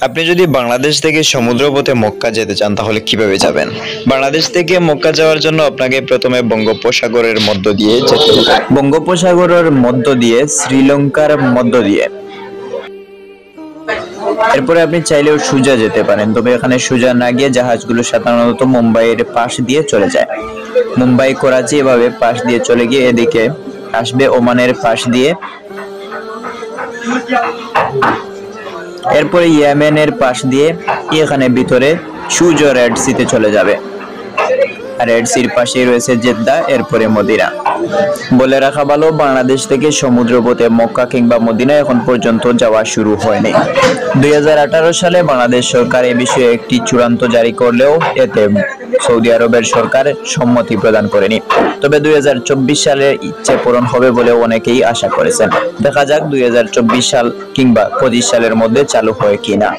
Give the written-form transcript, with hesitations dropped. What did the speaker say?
আপনি যদি বাংলাদেশ থেকে সমুদ্রপথে মক্কা যেতে চান তাহলে কিভাবে যাবেন? বাংলাদেশ থেকে মক্কা যাওয়ার জন্য আপনাকে প্রথমে বঙ্গোপসাগরের মধ্য দিয়ে যেতে হবে। বঙ্গোপসাগরের মধ্য দিয়ে শ্রীলঙ্কার মধ্য দিয়ে এরপরে আপনি চাইলেও সোজা যেতে পারেন, তবে এখানে সোজা না গিয়ে জাহাজগুলো সাধারণত মুম্বাইয়ের পাশ দিয়ে চলে যায়। মুম্বাই, করাচি এভাবে পাশ দিয়ে চলে গিয়ে এদিকে আসবে ওমানের পাশ দিয়ে, এরপরে ইয়েমেনের পাশ দিয়ে এখানে ভিতরে সোজা রেড সিতে চলে যাবে। রেড সির পাশে রয়েছে জেদ্দা, এরপরে মদিনা। বলে রাখা ভালো, বাংলাদেশ থেকে সমুদ্রপথে মক্কা কিংবা মদিনা এখন পর্যন্ত যাওয়া শুরু হয়নি। 2018 সালে বাংলাদেশ সরকার এ বিষয়ে একটি চূড়ান্ত জারি করলেও এতে সৌদি আরবের সরকার সম্মতি প্রদান করেনি। তবে 2024 সালে ইচ্ছে পূরণ হবে বলে অনেকেই আশা করেছেন। দেখা যাক 2024 সাল কিংবা 25 সালের মধ্যে চালু হয় কিনা।